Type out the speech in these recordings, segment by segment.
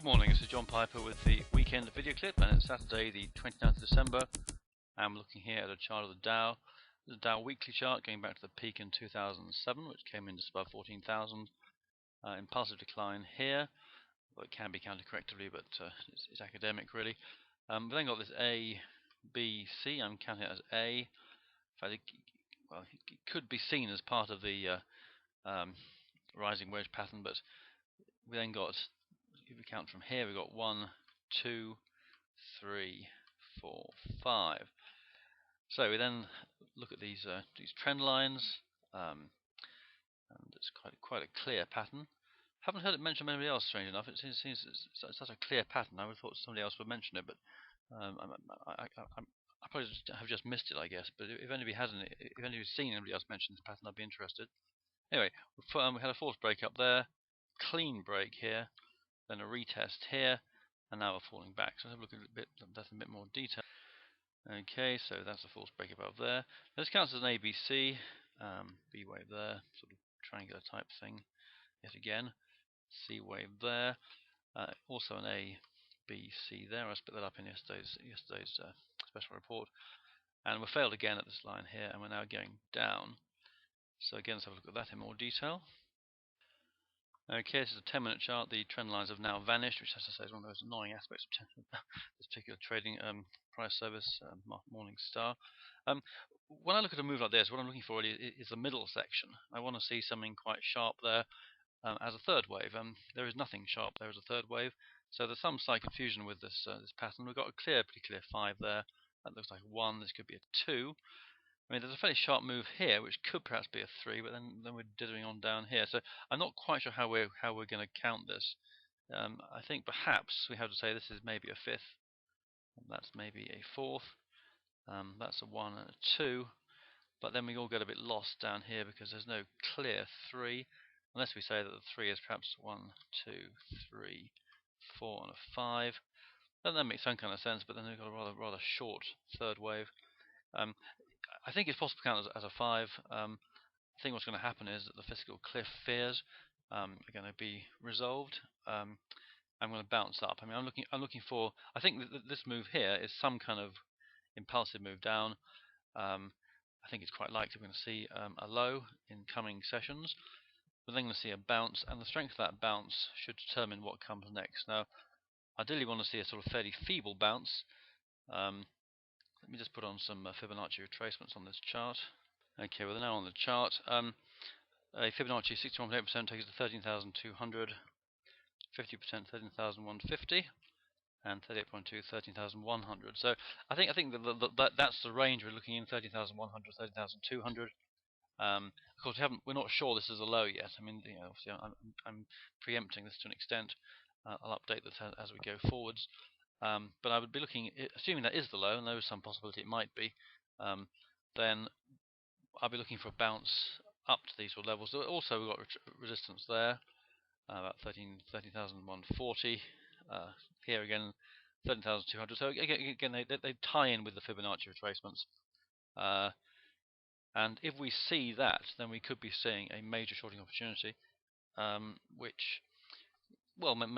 morning, this is John Piper with the weekend video clip, and it's Saturday the 29th of December. I'm looking here at a chart of the Dow. The Dow weekly chart going back to the peak in 2007, which came in just above 14,000. Impulsive decline here, well, it can be counted correctively, but it's academic really. We've then got this A, B, C. I'm counting it as A. In fact, it could be seen as part of the rising wedge pattern, but we then got, if we count from here, we've got 1, 2, 3, 4, 5. So we then look at these trend lines, and it's quite a clear pattern. Haven't heard it mentioned by anybody else, strange enough. It seems it's such a clear pattern. I would have thought somebody else would mention it, but I probably have just missed it, I guess. But if anybody's seen anybody else mention this pattern, I'd be interested. Anyway, we had a false break up there, clean break here, then a retest here, and now we're falling back. So let's have a look at that's a bit more detail. Okay, so that's a false break above there. This counts as an ABC, B wave there, sort of triangular type thing. Yet again, C wave there, also an A, B, C there. I split that up in yesterday's special report, and we failed again at this line here, and we're now going down. So again, let's have a look at that in more detail. Okay, this is a 10-minute chart. The trend lines have now vanished, which, as I say, is one of those annoying aspects of this particular trading price service, Morning Star. When I look at a move like this, what I'm looking for is the middle section. I want to see something quite sharp there as a third wave. There is nothing sharp there as a third wave, so there's some slight confusion with this pattern. We've got a pretty clear 5 there. That looks like a 1. This could be a 2. I mean, there's a fairly sharp move here, which could perhaps be a 3, but then we're dithering on down here. So I'm not quite sure how we're going to count this. I think perhaps we have to say this is maybe a 5th. That's maybe a 4th. That's a 1 and a 2. But then we all get a bit lost down here because there's no clear 3, unless we say that the 3 is perhaps 1, 2, 3, 4, and a 5. Then that makes some kind of sense, but then we've got a rather short third wave. I think it's possible to count as a 5. I think what's going to happen is that the fiscal cliff fears are going to be resolved. I'm going to bounce up. I mean, I'm looking for. I think that this move here is some kind of impulsive move down. I think it's quite likely we're going to see a low in coming sessions. We're then going to see a bounce, and the strength of that bounce should determine what comes next. Now, ideally, we want to see a sort of fairly feeble bounce. Let me just put on some Fibonacci retracements on this chart. Okay, we're now on the chart. A Fibonacci 61.8% takes us to 13,200, 50% 13,150, and 38.2 13,100. So I think that's the range we're looking in: 13,100, 13,200. Of course, we're not sure this is a low yet. I mean, obviously, I'm preempting this to an extent. I'll update this as we go forwards. But I would be looking, assuming that is the low, and there is some possibility it might be, then I'll be looking for a bounce up to these sort of levels. Also, we've got resistance there, about 13,140. Here again, 13,200. So again, they tie in with the Fibonacci retracements. And if we see that, then we could be seeing a major shorting opportunity, which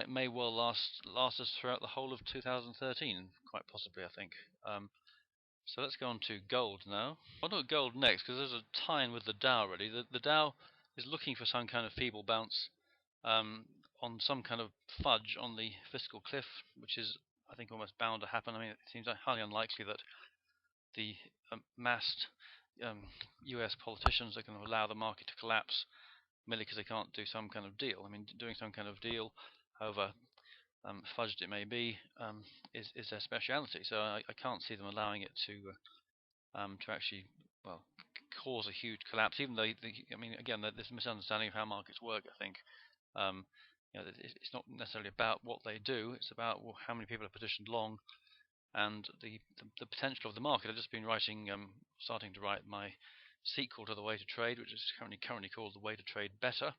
may well last us throughout the whole of 2013, quite possibly, I think. So let's go on to gold now. I'll do gold next because there's a tie-in with the Dow really. The Dow is looking for some kind of feeble bounce on some kind of fudge on the fiscal cliff, which is, I think, almost bound to happen. I mean, it seems highly unlikely that the massed US politicians are going to allow the market to collapse merely because they can't do some kind of deal. I mean, doing some kind of deal, however fudged it may be, is their speciality. So I can't see them allowing it to actually cause a huge collapse. Even though I mean, again, there's a misunderstanding of how markets work. I think it's not necessarily about what they do; it's about how many people are positioned long and the potential of the market. I've just been starting to write my sequel to The Way to Trade, which is currently called The Way to Trade Better,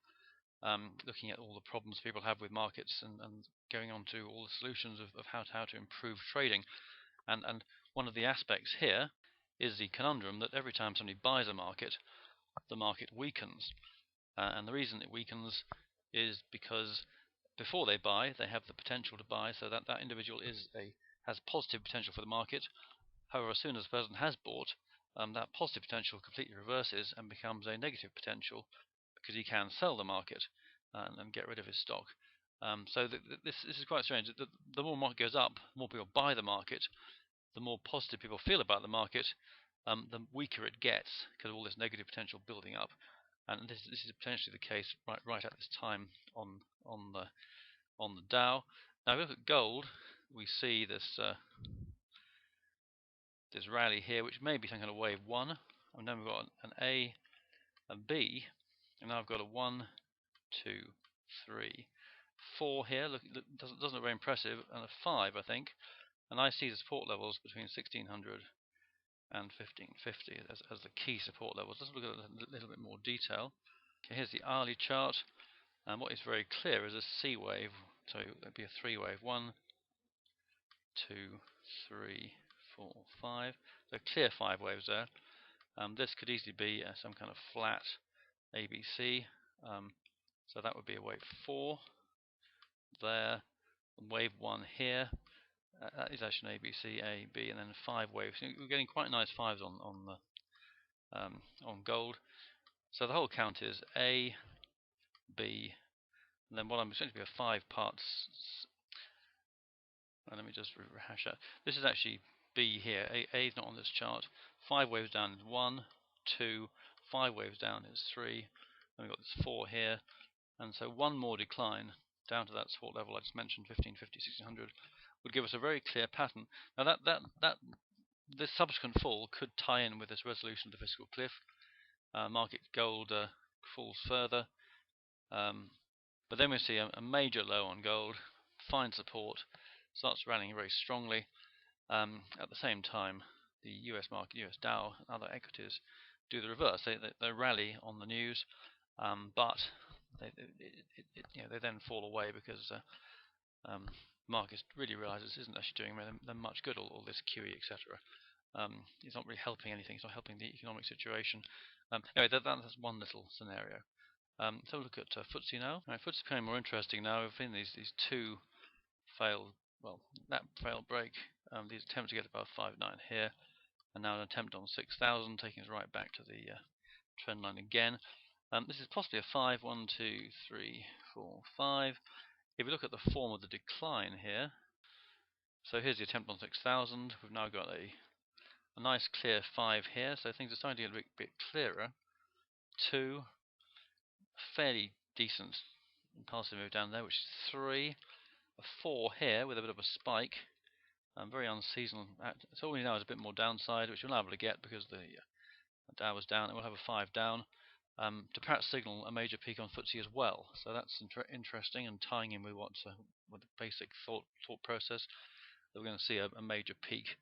looking at all the problems people have with markets and going on to all the solutions of how to improve trading. And one of the aspects here is the conundrum that every time somebody buys a market, the market weakens. And the reason it weakens is because before they buy, they have the potential to buy, so that individual has positive potential for the market. However, as soon as the person has bought, that positive potential completely reverses and becomes a negative potential because he can sell the market and get rid of his stock. So this is quite strange. The more market goes up, the more people buy the market, the more positive people feel about the market, the weaker it gets because of all this negative potential building up. And this is potentially the case right at this time on the Dow. Now, if we look at gold, we see this this rally here, which may be some kind of wave one. And then we've got an A, a B, and now I've got a 1, 2, 3, 4 here. Look, doesn't look very impressive, and a 5, I think. And I see the support levels between 1600 and 1550 as the key support levels. Let's look at a little bit more detail. Okay, here's the hourly chart, and what is very clear is a C wave. So that'd be a 3 wave. 1, 2, 3, 4, 5. So clear 5 waves there. This could easily be some kind of flat ABC. So that would be a wave 4 there, wave 1 here. That is actually an ABC, A, B, and then 5 waves. We're getting quite nice 5s on gold. So the whole count is A, B, and then what I'm going to be a 5 parts. Let me just rehash that. This is actually B here. A is not on this chart. 5 waves down is 1, 2, 5 waves down is 3. Then we've got this 4 here, and so one more decline down to that support level I just mentioned, 1550, 1600, would give us a very clear pattern. Now this subsequent fall could tie in with this resolution of the fiscal cliff. Market gold falls further, but then we see a major low on gold, finds support, starts rallying very strongly. At the same time, the US market, US Dow, and other equities do the reverse. They rally on the news, but they then fall away because markets really realize this isn't actually doing them much good, all this QE, etc. It's not really helping anything. It's not helping the economic situation. Anyway, that's one little scenario. So look at FTSE now. Right, FTSE is becoming more interesting now. We've seen these two failed, well, that failed break. These attempts to get above 5.9 here, and now an attempt on 6,000, taking us right back to the trend line again. This is possibly a 5, 1, 2, 3, 4, 5. If we look at the form of the decline here, so here's the attempt on 6,000. We've now got a nice clear 5 here, so things are starting to get a bit clearer. 2, fairly decent impulsive move down there, which is 3, a 4 here with a bit of a spike, very unseasonal. So all we know is a bit more downside, which we'll not be able to get because the Dow was down, and we'll have a 5 down. To perhaps signal a major peak on FTSE as well. So that's interesting and tying in with with the basic thought process that we're going to see a major peak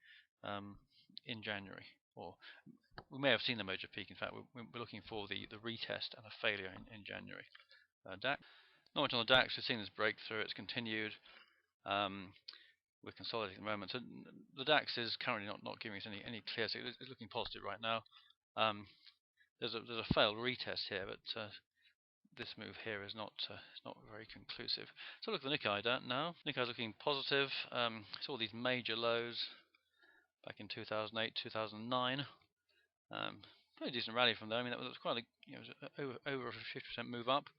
in January, or we may have seen the major peak. In fact, we're looking for the retest and a failure in January. DAX. Not much on the DAX. We've seen this breakthrough. It's continued. We're consolidating at the moment. So the DAX is currently not giving us any clear signal. It's looking positive right now. There's a failed retest here, but this move here is not very conclusive. So look at the Nikkei now. Nikkei's looking positive. Saw these major lows back in 2008, 2009. Pretty decent rally from there. I mean, that was quite over a 50% move up.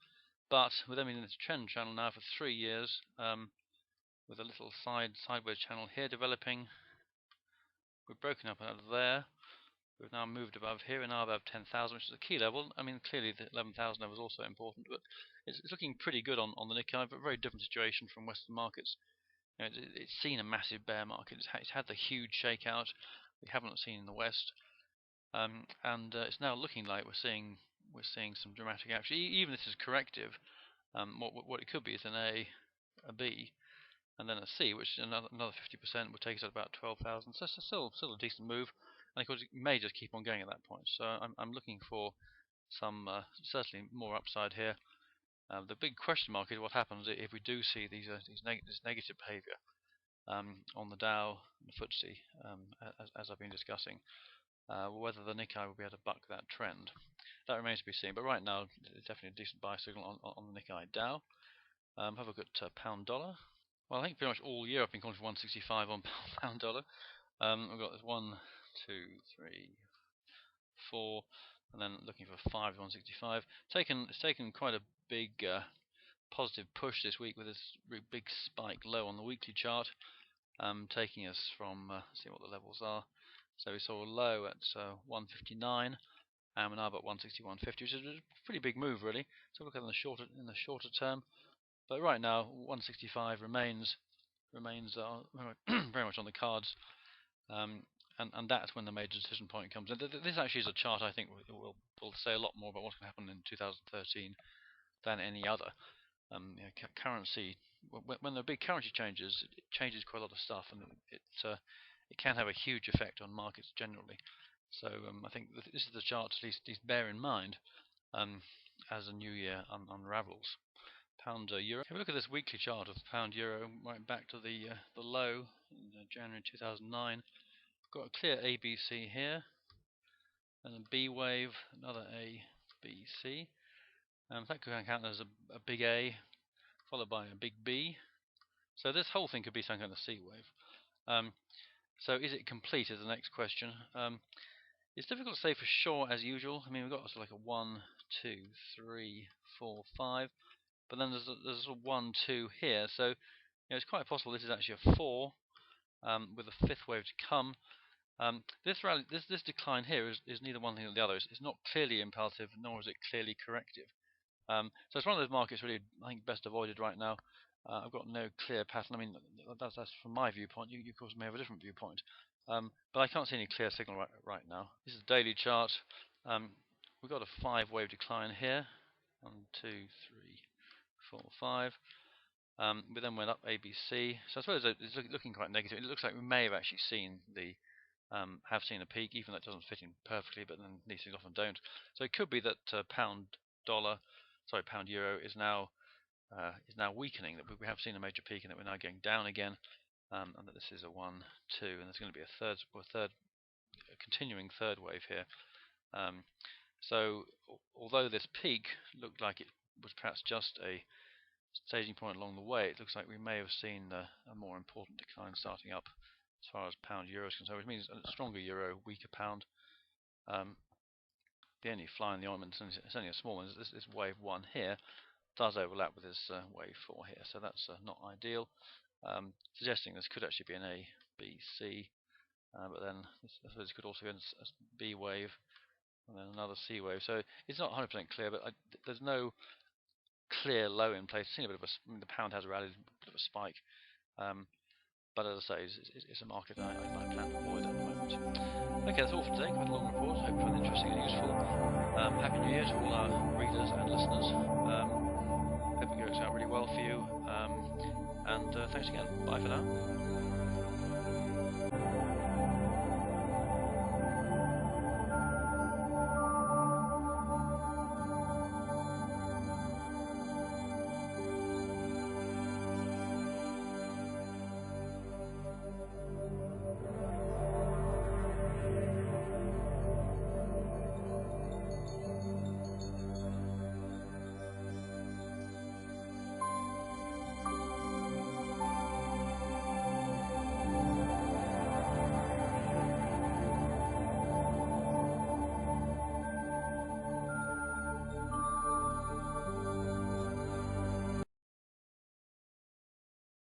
But with them in this trend channel now for 3 years, with a little sideways channel here developing, we've broken up out of there. We've now moved above here, and now above 10,000, which is a key level. I mean, clearly the 11,000 level is also important, but it's looking pretty good on the Nikkei, but a very different situation from Western markets. It's seen a massive bear market. It's had the huge shakeout we haven't seen in the West, and it's now looking like we're seeing some dramatic action. Even if this is corrective, what it could be is an A, a B, and then a C, which another 50% would take us at about 12,000. So it's still a decent move. And of course, it may just keep on going at that point. So I'm looking for some certainly more upside here. The big question mark is what happens if we do see this negative behaviour on the Dow and the FTSE, as I've been discussing. Whether the Nikkei will be able to buck that trend, that remains to be seen. But right now, it's definitely a decent buy signal on the Nikkei Dow. Have a look at pound dollar. Well, I think pretty much all year I've been calling for 165 on pound dollar. We've got this 1, 2, 3, 4, and then looking for 5 165. It's taken quite a big positive push this week with this big spike low on the weekly chart, taking us from let's see what the levels are. So we saw a low at 159, and we're now about 161.50, which is a pretty big move really. So look at in the shorter term, but right now 165 remains very much on the cards. And that's when the major decision point comes. And this actually is a chart I think will say a lot more about what's going to happen in 2013 than any other. Currency, when there are big currency changes, it changes quite a lot of stuff, and it can have a huge effect on markets generally. So I think this is the chart to at least bear in mind as the new year unravels. Pound euro. If we look at this weekly chart of pound euro, right back to the low in January 2009. Got a clear ABC here, and a B wave, another A, B, C. That could count as a big A, followed by a big B. So this whole thing could be some kind of C wave. So is it complete is the next question. It's difficult to say for sure as usual. I mean, we've got like a 1, 2, 3, 4, 5, but then there's a 1, 2 here. So it's quite possible this is actually a 4 with a fifth wave to come. This decline here is neither one thing nor the other. It's not clearly impulsive, nor is it clearly corrective. So it's one of those markets really I think best avoided right now. I've got no clear pattern. I mean, that's from my viewpoint. You of course may have a different viewpoint, but I can't see any clear signal right now. This is a daily chart. We've got a 5 wave decline here. 1, 2, 3, 4, 5. We then went up ABC. So I suppose it's looking quite negative. It looks like we may have actually seen a peak, even though it doesn't fit in perfectly, but then these things often don't. So it could be that pound euro is now weakening, that we have seen a major peak and that we're now going down again, and that this is a 1, 2, and there's going to be a continuing third wave here. So although this peak looked like it was perhaps just a staging point along the way, it looks like we may have seen a more important decline starting up as far as pound euro is concerned, which means a stronger euro, weaker pound. The only fly in the ointment, it's only a small one, is this wave 1 here does overlap with this wave 4 here, so that's not ideal, suggesting this could actually be an A, B, C, but then this could also be a B wave and then another C wave. So it's not 100% clear, but there's no clear low in place. Seen a bit of the pound has rallied, a bit of a spike, but as I say, it's a market I plan to avoid at the moment. Okay, that's all for today. Quite a long report. Hope you found it interesting and useful. Happy New Year to all our readers and listeners. Hope it goes out really well for you. And thanks again. Bye for now.